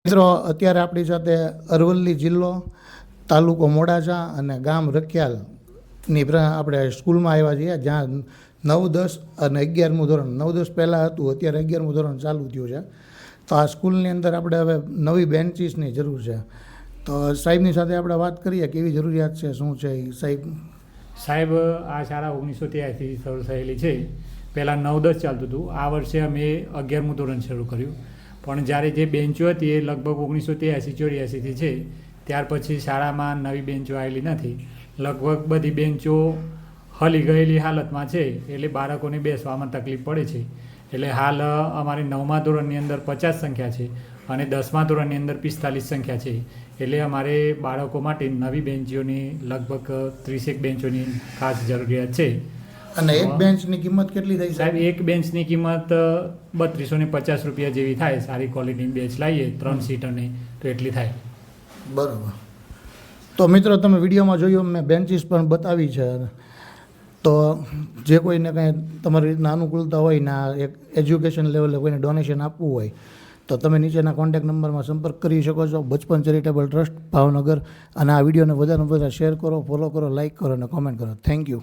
મિત્રો અત્યારે આપણી સાથે અરવલ્લી જિલ્લો તાલુકો મોડાસા અને ગામ રખિયાલની આપણે સ્કૂલમાં આવ્યા છીએ, જ્યાં 9, 10 અને 11મું ધોરણ 9, 10 પહેલાં હતું, અત્યારે 11મું ધોરણ ચાલુ થયું છે. તો આ સ્કૂલની અંદર આપણે હવે નવી બેન્ચીસની જરૂર છે. તો સાહેબની સાથે આપણે વાત કરીએ કેવી જરૂરિયાત છે, શું છે સાહેબ. આ શાળા 1983 શરૂ થયેલી છે. પહેલાં 9, 10 ચાલતું હતું. આ વર્ષે અમે 11મું ધોરણ શરૂ કર્યું. પણ જ્યારે જે બેન્ચો હતી એ લગભગ 1983-84થી છે. ત્યાર પછી શાળામાં નવી બેન્ચો આવેલી નથી. લગભગ બધી બેન્ચો હલી ગયેલી હાલતમાં છે, એટલે બાળકોને બેસવામાં તકલીફ પડે છે. એટલે હાલ અમારે 9મા ધોરણની અંદર 50 સંખ્યા છે અને 10મા ધોરણની અંદર 45 સંખ્યા છે. એટલે અમારે બાળકો માટે નવી બેન્ચોની લગભગ 30 બેન્ચોની ખાસ જરૂરિયાત છે. અને એક બેન્ચની કિંમત કેટલી થઈ સાહેબ? એક બેન્ચની કિંમત 3250 રૂપિયા જેવી થાય. સારી ક્વોલિટીની બેન્ચ લાવીએ 3 સીટરની તો એટલી થાય. બરાબર. તો મિત્રો તમે વિડીયોમાં જોયું, મેં બેન્ચીસ પણ બતાવી છે. તો જે કોઈને કંઈ તમારી રીતના અનુકૂળતા હોય ને આ એક એજ્યુકેશન લેવલે કોઈને ડોનેશન આપવું હોય તો તમે નીચેના કોન્ટેક્ટ નંબરમાં સંપર્ક કરી શકો છો. બચપન ચેરિટેબલ ટ્રસ્ટ, ભાવનગર. અને આ વિડીયોને વધારે વધારે શેર કરો, ફોલો કરો, લાઇક કરો અને કોમેન્ટ કરો. Thank you.